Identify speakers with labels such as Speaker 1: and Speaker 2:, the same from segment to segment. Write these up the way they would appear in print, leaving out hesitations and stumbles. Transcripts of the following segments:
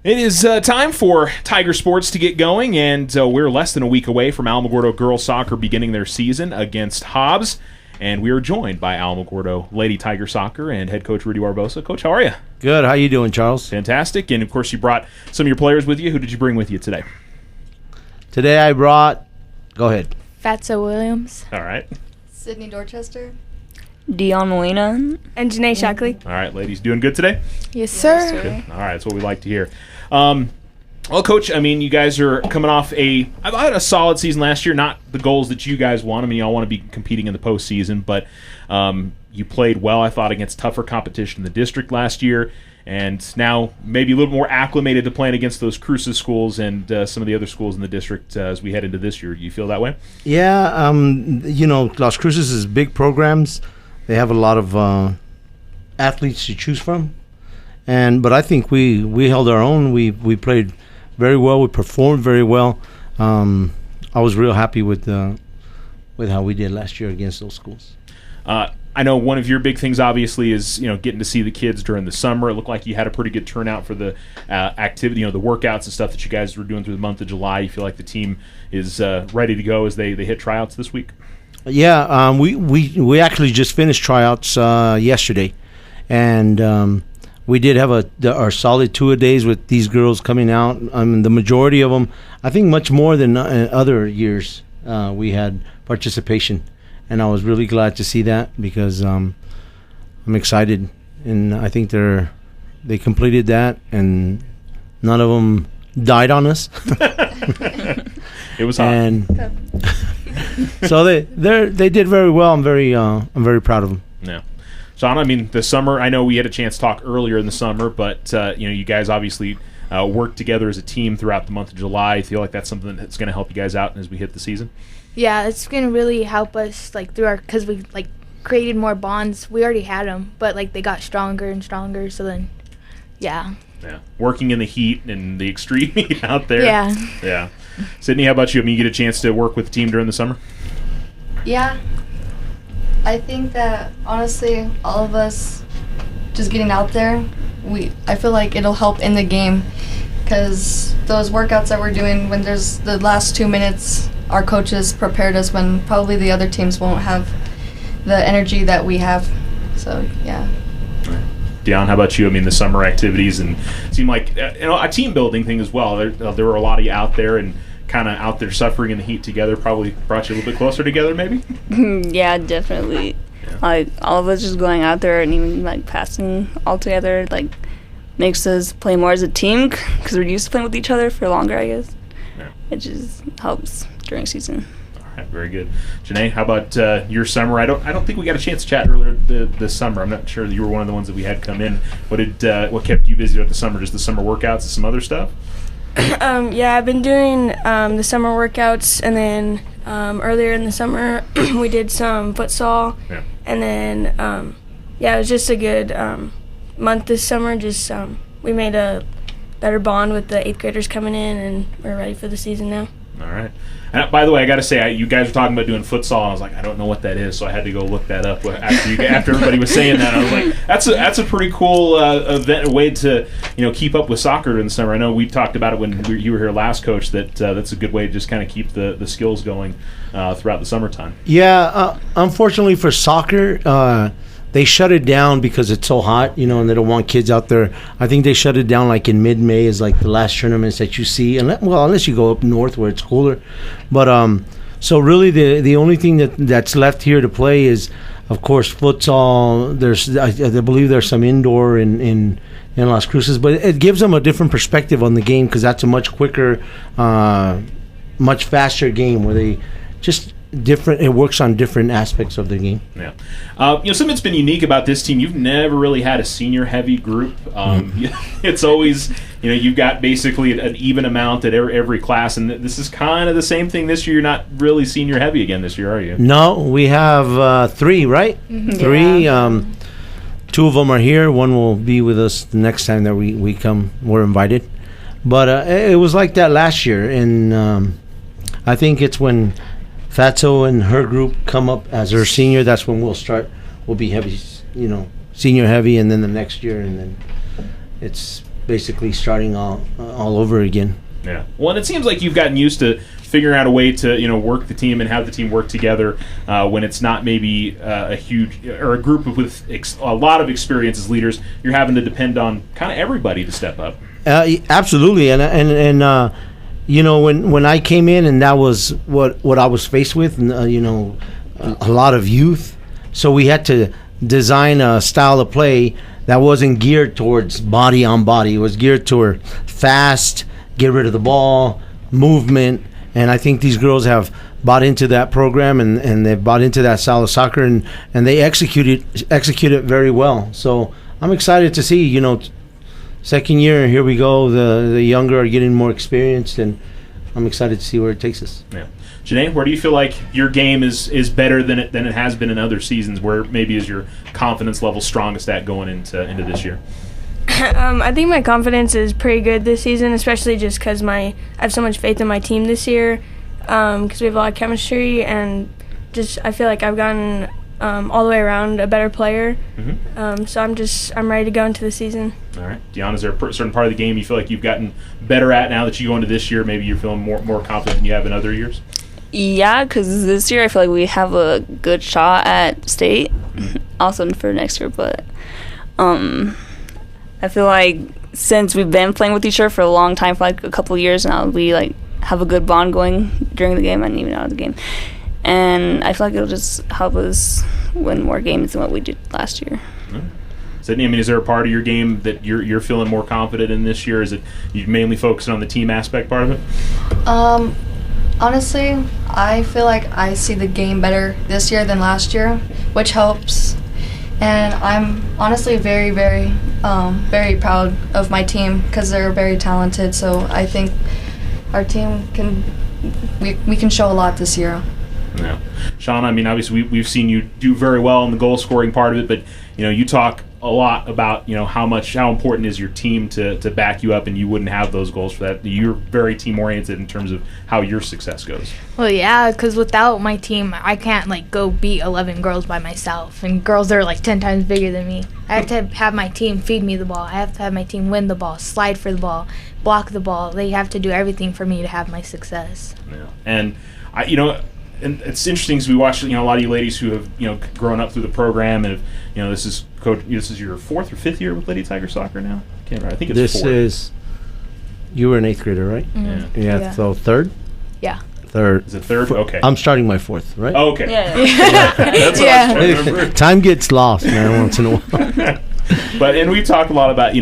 Speaker 1: It is time for Tiger Sports to get going, and we're less than a week away from Alamogordo girls soccer beginning their season against Hobbs, and we are joined by Alamogordo Lady Tiger Soccer and head coach Rudy Barbosa. Coach, how are you?
Speaker 2: Good. How you doing, Charles?
Speaker 1: Fantastic. And, of course, you brought some of your players with you. Who did you bring with you today?
Speaker 2: Today I brought – go ahead.
Speaker 3: Fatso Williams.
Speaker 1: All right.
Speaker 4: Sydney Dorchester.
Speaker 5: Dion Molina.
Speaker 3: And Janae Shockley.
Speaker 1: All right, ladies. Doing good today?
Speaker 3: Yes, sir.
Speaker 4: Yes, sir.
Speaker 1: Good. All right, that's what we like to hear. Well, Coach, I mean, you guys are coming off I had a solid season last year, not the goals that you guys want. I mean, y'all want to be competing in the postseason, but you played well, I thought, against tougher competition in the district last year, and now maybe a little more acclimated to playing against those Cruces schools and some of the other schools in the district as we head into this year. Do you feel that way?
Speaker 2: Yeah, Las Cruces is big programs. They have a lot of athletes to choose from, but I think we held our own. We played very well. We performed very well. I was real happy with how we did last year against those schools.
Speaker 1: I know one of your big things, obviously, is getting to see the kids during the summer. It looked like you had a pretty good turnout for the activity, the workouts and stuff that you guys were doing through the month of July. You feel like the team is ready to go as they hit tryouts this week?
Speaker 2: Yeah, we actually just finished tryouts yesterday, and we did have our solid two-a-days with these girls coming out. The majority of them, I think, much more than other years, we had participation, and I was really glad to see that because I'm excited, and I think they completed that, and none of them died on us.
Speaker 1: It was hot.
Speaker 2: And so they did very well. I'm very proud of them.
Speaker 1: Yeah. So, I mean, the summer, I know we had a chance to talk earlier in the summer, but, you guys obviously worked together as a team throughout the month of July. I feel like that's something that's going to help you guys out as we hit the season?
Speaker 3: Yeah, it's going to really help us, because we, created more bonds. We already had them, but, they got stronger and stronger, so then, yeah.
Speaker 1: Yeah. Working in the heat and the extreme heat out there.
Speaker 3: Yeah.
Speaker 1: Yeah. Sydney, how about you? I mean, you get a chance to work with the team during the summer?
Speaker 4: Yeah. I think that, honestly, all of us just getting out there, I feel like it'll help in the game because those workouts that we're doing, when there's the last 2 minutes, our coaches prepared us when probably the other teams won't have the energy that we have. So, yeah.
Speaker 1: Dion, how about you? I mean, the summer activities and seem like a team building thing as well. There were a lot of you out there and kind of out there suffering in the heat together. Probably brought you a little bit closer together, maybe.
Speaker 5: Yeah, definitely. Yeah. All of us just going out there and even passing all together makes us play more as a team because we're used to playing with each other for longer. I guess. Yeah. It just helps during season.
Speaker 1: Very good. Janae, how about your summer? I don't think we got a chance to chat earlier this summer. I'm not sure that you were one of the ones that we had come in. What kept you busy with the summer? Just the summer workouts and some other stuff?
Speaker 6: Yeah, I've been doing the summer workouts, and then earlier in the summer we did some futsal. Yeah. And then, it was just a good month this summer. Just we made a better bond with the 8th graders coming in, and we're ready for the season now.
Speaker 1: All right. And by the way, I got to say, you guys were talking about doing futsal, and I was like, I don't know what that is, so I had to go look that up after everybody was saying that. I was like, that's a pretty cool way to keep up with soccer in the summer. I know we talked about it when you were here last, Coach. That's a good way to just kind of keep the skills going throughout the summertime.
Speaker 2: Yeah, unfortunately for soccer, they shut it down because it's so hot, and they don't want kids out there. I think they shut it down in mid-May is the last tournaments that you see, unless you go up north where it's colder. But so really the only thing that's left here to play is, of course, futsal. I believe there's some indoor in Las Cruces, but it gives them a different perspective on the game because that's a much quicker, much faster game where they just different. It works on different aspects of the game.
Speaker 1: Yeah, something that's been unique about this team. You've never really had a senior-heavy group. It's always, you've got basically an even amount at every class, and this is kind of the same thing this year. You're not really senior-heavy again this year, are you?
Speaker 2: No, we have 3, right? Mm-hmm. 3. Yeah. 2 of them are here. 1 will be with us the next time that we come. We're invited, but it was like that last year, and I think it's when Fatso and her group come up as her senior. That's when we'll be heavy, senior heavy, and then the next year, and then it's basically starting all over again.
Speaker 1: Yeah. Well, and it seems like you've gotten used to figuring out a way to work the team and have the team work together when it's not maybe a huge or a group with a lot of experience as leaders. You're having to depend on kind of everybody to step up.
Speaker 2: Absolutely, and when I came in and that was what I was faced with, a lot of youth, so we had to design a style of play that wasn't geared towards body on body. It was geared toward fast, get rid of the ball, movement. And I think these girls have bought into that program and they've bought into that style of soccer and they execute it very well. So I'm excited to see, second year, here we go. The younger are getting more experienced, and I'm excited to see where it takes us.
Speaker 1: Yeah. Janae, where do you feel like your game is better than it has been in other seasons? Where maybe is your confidence level strongest at going into this year?
Speaker 6: I think my confidence is pretty good this season, especially just because I have so much faith in my team this year, because we have a lot of chemistry, and just I feel like I've gotten all the way around a better player. Mm-hmm. So I'm ready to go into the season.
Speaker 1: All right, Deanna, is there a certain part of the game you feel like you've gotten better at now that you go into this year? Maybe you're feeling more confident than you have in other years.
Speaker 5: Yeah, because this year I feel like we have a good shot at state, also for next year, but I feel like since we've been playing with each other for a long time, for like a couple of years now, we have a good bond going during the game and even out of the game. And I feel like it'll just help us win more games than what we did last year.
Speaker 1: Sydney, is there a part of your game that you're feeling more confident in this year? Is it you mainly focusing on the team aspect part of it?
Speaker 4: Honestly, I feel like I see the game better this year than last year, which helps. And I'm honestly very, very, very proud of my team because they're very talented. So I think our team we can show a lot this year.
Speaker 1: Yeah, Sean. Obviously we've seen you do very well in the goal scoring part of it, but you talk a lot about how important is your team to back you up, and you wouldn't have those goals for that. You're very team oriented in terms of how your success goes.
Speaker 3: Well, yeah, because without my team, I can't go beat 11 girls by myself, and girls that are 10 times bigger than me. I have to have my team feed me the ball. I have to have my team win the ball, slide for the ball, block the ball. They have to do everything for me to have my success.
Speaker 1: Yeah, and and it's interesting because we watch a lot of you ladies who have grown up through the program, and this is your 4th or 5th year with Lady Tiger Soccer now. Can't remember. I think it's 4th.
Speaker 2: You were an 8th grader, right?
Speaker 3: Mm-hmm.
Speaker 2: Yeah. So 3rd.
Speaker 3: Yeah.
Speaker 2: 3rd.
Speaker 1: Is it 3rd? Okay.
Speaker 2: I'm starting my 4th, right?
Speaker 1: Oh, okay.
Speaker 5: Yeah.
Speaker 1: That's what I was trying to remember.
Speaker 2: Time gets lost, man, once in a while.
Speaker 1: And we talk a lot about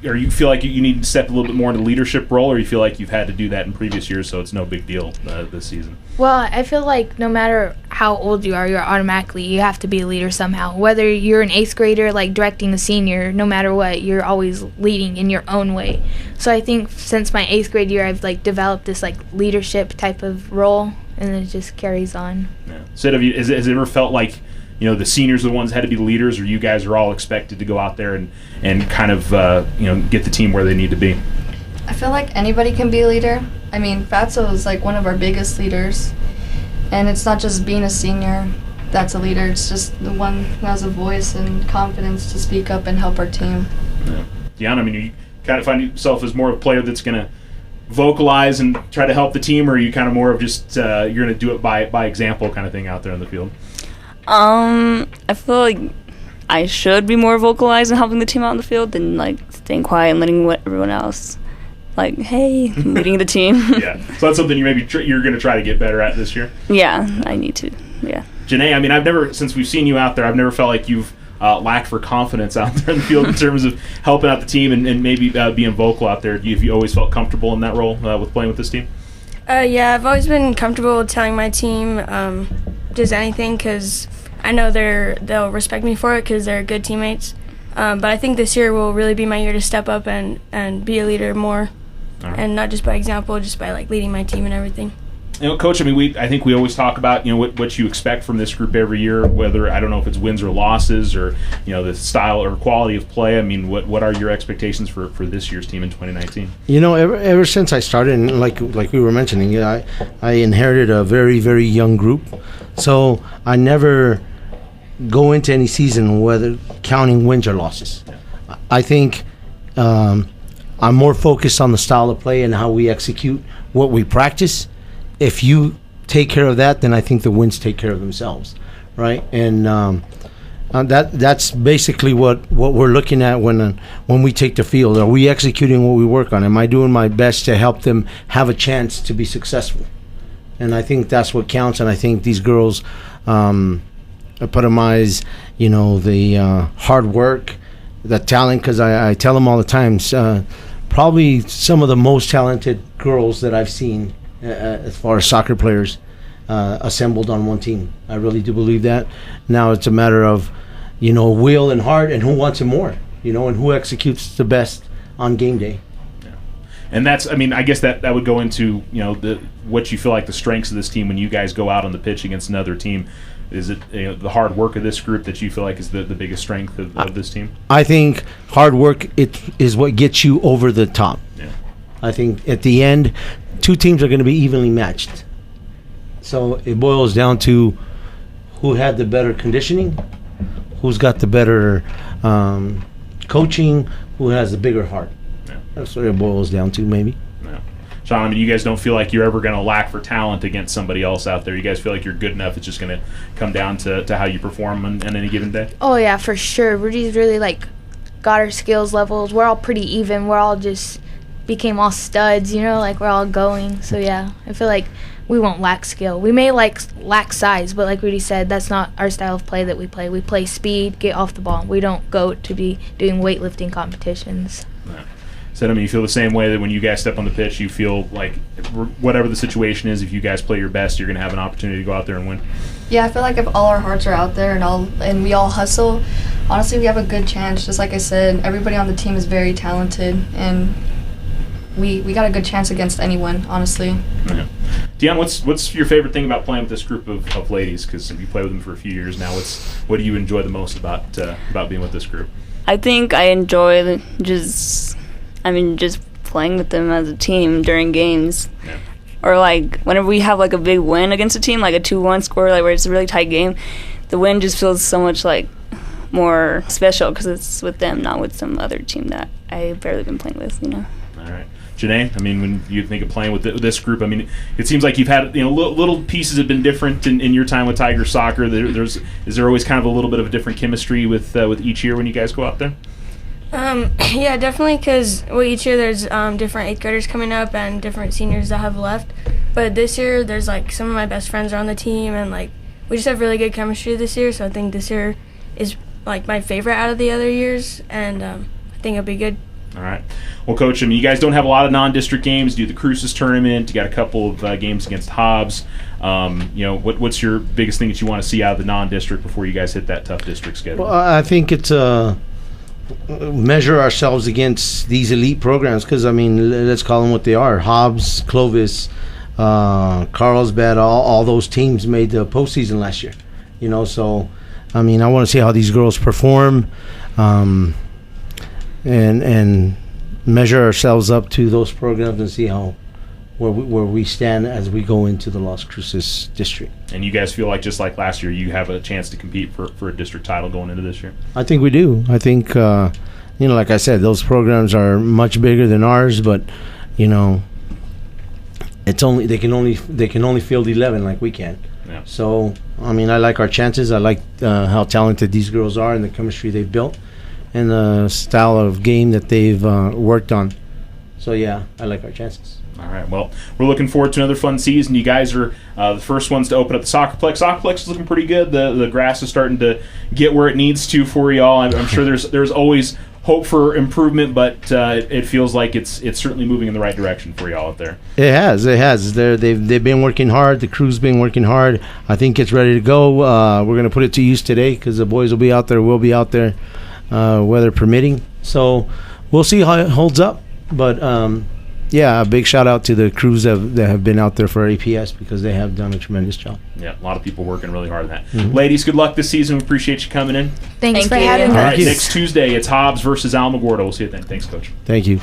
Speaker 1: or you feel like you need to step a little bit more into leadership role, or you feel like you've had to do that in previous years, so it's no big deal this season?
Speaker 3: Well, I feel like no matter how old you are, you have to be a leader somehow. Whether you're an 8th grader, directing a senior, no matter what, you're always leading in your own way. So I think since my 8th grade year, I've developed this leadership type of role, and it just carries on.
Speaker 1: Yeah. Sid, has it ever felt like the seniors are the ones that had to be the leaders, or you guys are all expected to go out there and kind of get the team where they need to be?
Speaker 4: I feel like anybody can be a leader. Fatso is one of our biggest leaders, and it's not just being a senior that's a leader. It's just the one who has a voice and confidence to speak up and help our team.
Speaker 1: Yeah. Deanna, you kind of find yourself as more of a player that's going to vocalize and try to help the team, or are you kind of more of just you're going to do it by example kind of thing out there in the field?
Speaker 5: I feel like I should be more vocalized in helping the team out in the field than staying quiet and letting everyone else hey, leading the team.
Speaker 1: Yeah, so that's something you're going to try to get better at this year.
Speaker 5: Yeah, I need to. Yeah.
Speaker 1: Janae, I've never, since we've seen you out there, I've never felt like you've lacked for confidence out there in the field in terms of helping out the team and maybe being vocal out there. Have you always felt comfortable in that role with playing with this team?
Speaker 6: Yeah, I've always been comfortable telling my team just anything because I know they'll respect me for it because they're good teammates. But I think this year will really be my year to step up and be a leader more, and not just by example, just by leading my team and everything.
Speaker 1: Coach, I think we always talk about what you expect from this group every year. Whether I don't know if it's wins or losses or the style or quality of play. What are your expectations for this year's team in 2019?
Speaker 2: Ever since I started, and like we were mentioning, I inherited a very, very young group, so I never go into any season whether counting wins or losses. I think I'm more focused on the style of play and how we execute what we practice. If you take care of that, then I think the wins take care of themselves, right? And that's basically what we're looking at when we take the field. Are we executing what we work on? Am I doing my best to help them have a chance to be successful? And I think that's what counts. And I think these girls epitomize, the hard work, the talent. Because I tell them all the time, probably some of the most talented girls that I've seen as far as soccer players assembled on one team. I really do believe that. Now it's a matter of, will and heart, and who wants it more, and who executes the best on game day.
Speaker 1: And that's, I guess that would go into, what you feel like the strengths of this team when you guys go out on the pitch against another team. Is it the hard work of this group that you feel like is the biggest strength of this team? I
Speaker 2: think hard work is what gets you over the top.
Speaker 1: Yeah.
Speaker 2: I think at the end, two teams are going to be evenly matched. So it boils down to who had the better conditioning, who's got the better coaching, who has the bigger heart.
Speaker 1: Yeah.
Speaker 2: That's what it boils down to, maybe.
Speaker 1: Yeah. Sean, you guys don't feel like you're ever going to lack for talent against somebody else out there. You guys feel like you're good enough. It's just going to come down to how you perform on any given day?
Speaker 3: Oh, yeah, for sure. Rudy's really, got our skills levels. We're all pretty even. We're all just became all studs, we're all going. So, yeah, I feel like we won't lack skill. We may lack size, but like Rudy said, that's not our style of play that we play. We play speed, get off the ball. We don't go to be doing weightlifting competitions.
Speaker 1: Yeah. So, you feel the same way that when you guys step on the pitch, you feel like whatever the situation is, if you guys play your best, you're going to have an opportunity to go out there and win?
Speaker 4: Yeah, I feel like if all our hearts are out there and we all hustle, honestly, we have a good chance. Just like I said, everybody on the team is very talented, and we got a good chance against anyone, honestly.
Speaker 1: Yeah. Dion, what's your favorite thing about playing with this group of ladies? Because you play with them for a few years now. What do you enjoy the most about being with this group?
Speaker 5: I think I enjoy just playing with them as a team during games.
Speaker 1: Yeah.
Speaker 5: Or whenever we have a big win against a team, like a 2-1 score, where it's a really tight game, the win just feels so much more special because it's with them, not with some other team that I've barely been playing with.
Speaker 1: All right. Janae, when you think of playing with this group, it seems like you've had little pieces have been different in your time with Tiger Soccer. Is there always kind of a little bit of a different chemistry with each year when you guys go out there?
Speaker 6: Yeah, definitely, because each year there's different 8th graders coming up and different seniors that have left. But this year there's some of my best friends are on the team, and we just have really good chemistry this year. So I think this year is my favorite out of the other years, and I think it'll be good.
Speaker 1: All right. Well, Coach, you guys don't have a lot of non-district games. You do the Cruces tournament. You got a couple of games against Hobbs. What's your biggest thing that you want to see out of the non-district before you guys hit that tough district schedule?
Speaker 2: Well, I think it's measure ourselves against these elite programs because, let's call them what they are. Hobbs, Clovis, Carlsbad, all those teams made the postseason last year. So, I want to see how these girls perform. And measure ourselves up to those programs and see where we stand as we go into the Las Cruces district. And
Speaker 1: you guys feel like, just like last year, you have a chance to compete for a district title going into this year?
Speaker 2: I think we do. I think, like I said, those programs are much bigger than ours, but, it's only they can only field 11 like we can.
Speaker 1: Yeah.
Speaker 2: So, I like our chances. I like how talented these girls are and the chemistry they've built and the style of game that they've worked on. So, yeah, I like our chances.
Speaker 1: All right. Well, we're looking forward to another fun season. You guys are the first ones to open up the Soccerplex. Soccerplex is looking pretty good. The grass is starting to get where it needs to for y'all. I'm sure there's always hope for improvement, but it feels like it's certainly moving in the right direction for y'all out there.
Speaker 2: It has. They've been working hard. The crew's been working hard. I think it's ready to go. We're going to put it to use today because the boys will be out there. We'll be out there, weather permitting. So we'll see how it holds up. But yeah, a big shout out to the crews that have been out there for APS because they have done a tremendous job.
Speaker 1: Yeah, a lot of people working really hard on that. Mm-hmm. Ladies, good luck this season. We appreciate you coming in.
Speaker 3: Thanks for having me.
Speaker 1: All right, next Tuesday it's Hobbs versus Alamogordo. We'll see you then. Thanks, Coach.
Speaker 2: Thank you.